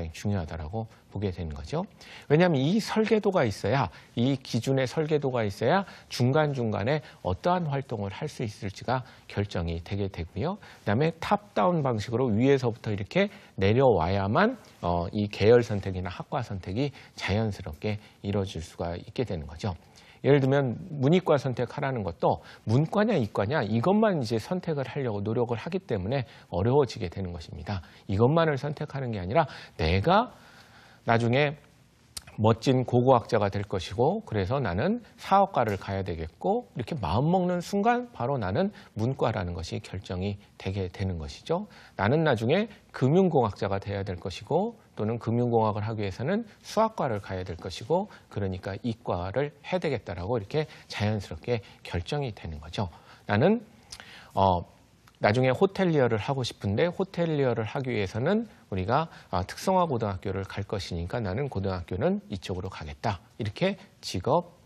굉장히 중요하다라고 보게 되는 거죠. 왜냐하면 이 설계도가 있어야, 이 기준의 설계도가 있어야 중간중간에 어떠한 활동을 할 수 있을지가 결정이 되게 되고요. 그다음에 탑다운 방식으로 위에서부터 이렇게 내려와야만 이 계열 선택이나 학과 선택이 자연스럽게 이루어질 수가 있게 되는 거죠. 예를 들면 문이과 선택하라는 것도 문과냐 이과냐 이것만 이제 선택을 하려고 노력을 하기 때문에 어려워지게 되는 것입니다. 이것만을 선택하는 게 아니라 내가 나중에 멋진 고고학자가 될 것이고, 그래서 나는 사업과를 가야 되겠고, 이렇게 마음먹는 순간 바로 나는 문과라는 것이 결정이 되게 되는 것이죠. 나는 나중에 금융공학자가 돼야 될 것이고, 또는 금융공학을 하기 위해서는 수학과를 가야 될 것이고, 그러니까 이과를 해야 되겠다라고 이렇게 자연스럽게 결정이 되는 거죠. 나는 나중에 호텔리어를 하고 싶은데 호텔리어를 하기 위해서는 우리가 특성화 고등학교를 갈 것이니까 나는 고등학교는 이쪽으로 가겠다. 이렇게 직업,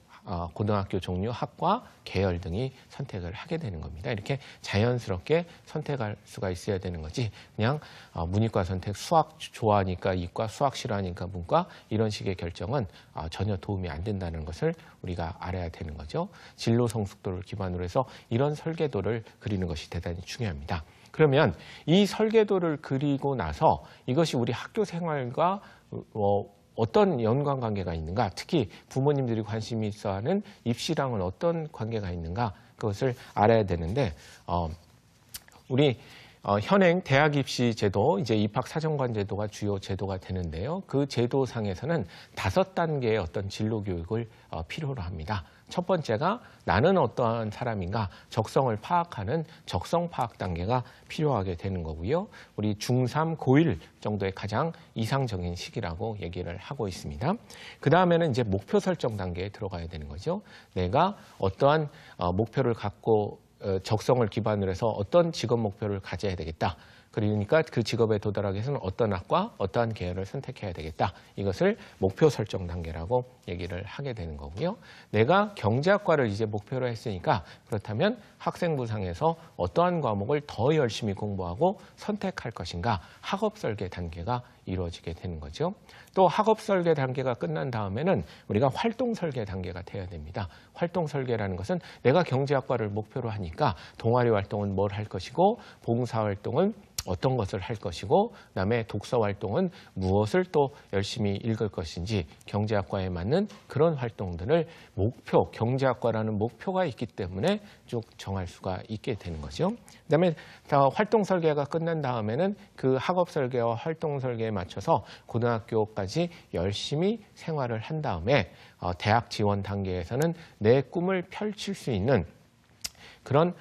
고등학교 종류, 학과, 계열 등이 선택을 하게 되는 겁니다. 이렇게 자연스럽게 선택할 수가 있어야 되는 거지, 그냥 문이과 선택, 수학 좋아하니까 이과, 수학 싫어하니까 문과, 이런 식의 결정은 전혀 도움이 안 된다는 것을 우리가 알아야 되는 거죠. 진로 성숙도를 기반으로 해서 이런 설계도를 그리는 것이 대단히 중요합니다. 그러면 이 설계도를 그리고 나서 이것이 우리 학교 생활과 어떤 연관관계가 있는가, 특히 부모님들이 관심이 있어하는 입시랑은 어떤 관계가 있는가, 그것을 알아야 되는데, 우리 현행 대학 입시 제도, 이제 입학 사정관 제도가 주요 제도가 되는데요. 그 제도상에서는 5단계의 어떤 진로 교육을 필요로 합니다. 첫 번째가 나는 어떠한 사람인가 적성을 파악하는 적성 파악 단계가 필요하게 되는 거고요. 우리 중3, 고1 정도의 가장 이상적인 시기라고 얘기를 하고 있습니다. 그 다음에는 이제 목표 설정 단계에 들어가야 되는 거죠. 내가 어떠한 목표를 갖고 적성을 기반으로 해서 어떤 직업 목표를 가져야 되겠다. 그러니까 그 직업에 도달하기 위해서는 어떤 학과, 어떠한 계열을 선택해야 되겠다. 이것을 목표 설정 단계라고 얘기를 하게 되는 거고요. 내가 경제학과를 이제 목표로 했으니까 그렇다면 학생부 상에서 어떠한 과목을 더 열심히 공부하고 선택할 것인가, 학업 설계 단계가 이루어지게 되는 거죠. 또 학업 설계 단계가 끝난 다음에는 우리가 활동 설계 단계가 돼야 됩니다. 활동 설계라는 것은 내가 경제학과를 목표로 하니까 동아리 활동은 뭘 할 것이고, 봉사 활동은 어떤 것을 할 것이고, 그다음에 독서 활동은 무엇을 또 열심히 읽을 것인지, 경제학과에 맞는 그런 활동들을 목표, 경제학과라는 목표가 있기 때문에 쭉 정할 수가 있게 되는 거죠. 그다음에 활동 설계가 끝난 다음에는 그 학업 설계와 활동 설계에 맞춰서 고등학교까지 열심히 생활을 한 다음에 대학 지원 단계에서는 내 꿈을 펼칠 수 있는 그런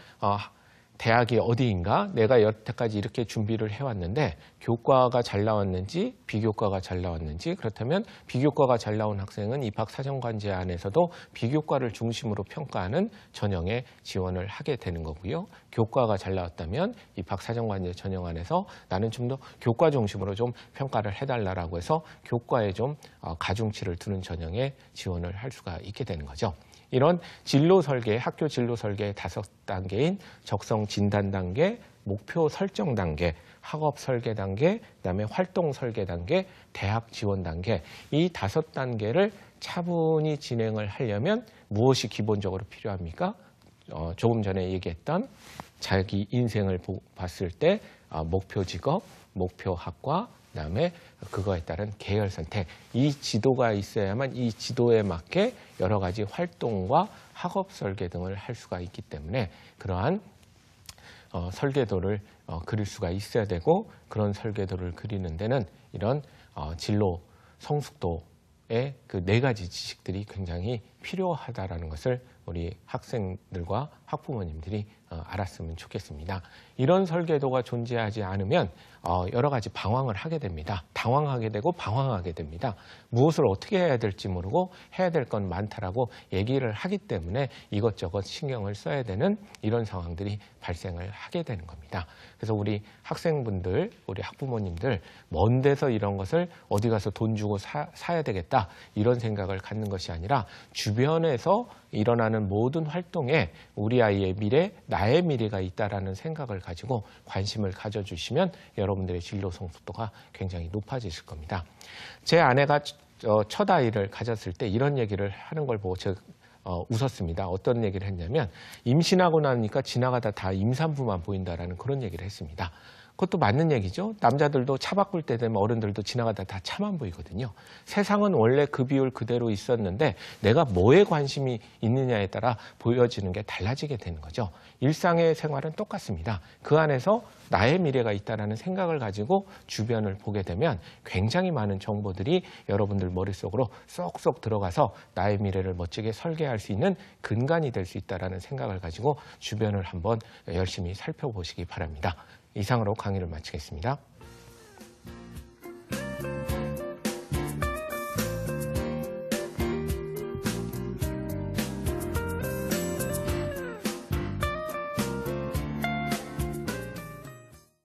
대학이 어디인가, 내가 여태까지 이렇게 준비를 해왔는데 교과가 잘 나왔는지 비교과가 잘 나왔는지, 그렇다면 비교과가 잘 나온 학생은 입학사정관제 안에서도 비교과를 중심으로 평가하는 전형에 지원을 하게 되는 거고요. 교과가 잘 나왔다면 입학사정관제 전형 안에서 나는 좀 더 교과 중심으로 좀 평가를 해달라고 해서 교과에 좀 가중치를 두는 전형에 지원을 할 수가 있게 되는 거죠. 이런 진로 설계, 학교 진로 설계의 5단계인 적성 진단 단계, 목표 설정 단계, 학업 설계 단계, 그다음에 활동 설계 단계, 대학 지원 단계, 이 5단계를 차분히 진행을 하려면 무엇이 기본적으로 필요합니까? 조금 전에 얘기했던 자기 인생을 봤을 때 목표 직업, 목표 학과, 그다음에 그거에 따른 계열 선택, 이 지도가 있어야만 이 지도에 맞게 여러 가지 활동과 학업 설계 등을 할 수가 있기 때문에 그러한 설계도를 그릴 수가 있어야 되고, 그런 설계도를 그리는 데는 이런 진로 성숙도의 그 4가지 지식들이 굉장히 필요하다라는 것을 우리 학생들과 학부모님들이 알았으면 좋겠습니다. 이런 설계도가 존재하지 않으면 여러 가지 방황을 하게 됩니다. 당황하게 되고 방황하게 됩니다. 무엇을 어떻게 해야 될지 모르고 해야 될 건 많다라고 얘기를 하기 때문에 이것저것 신경을 써야 되는 이런 상황들이 발생을 하게 되는 겁니다. 그래서 우리 학생분들, 우리 학부모님들, 먼 데서 이런 것을 어디 가서 돈 주고 사야 되겠다 이런 생각을 갖는 것이 아니라 주변 주변에서 일어나는 모든 활동에 우리 아이의 미래, 나의 미래가 있다라는 생각을 가지고 관심을 가져주시면 여러분들의 진로 성숙도가 굉장히 높아지실 겁니다. 제 아내가 첫 아이를 가졌을 때 이런 얘기를 하는 걸 보고 제가 웃었습니다. 어떤 얘기를 했냐면 임신하고 나니까 지나가다 다 임산부만 보인다라는 그런 얘기를 했습니다. 그것도 맞는 얘기죠. 남자들도 차 바꿀 때 되면 어른들도 지나가다 다 차만 보이거든요. 세상은 원래 그 비율 그대로 있었는데 내가 뭐에 관심이 있느냐에 따라 보여지는 게 달라지게 되는 거죠. 일상의 생활은 똑같습니다. 그 안에서 나의 미래가 있다는 생각을 가지고 주변을 보게 되면 굉장히 많은 정보들이 여러분들 머릿속으로 쏙쏙 들어가서 나의 미래를 멋지게 설계할 수 있는 근간이 될 수 있다는 생각을 가지고 주변을 한번 열심히 살펴보시기 바랍니다. 이상으로 강의를 마치겠습니다.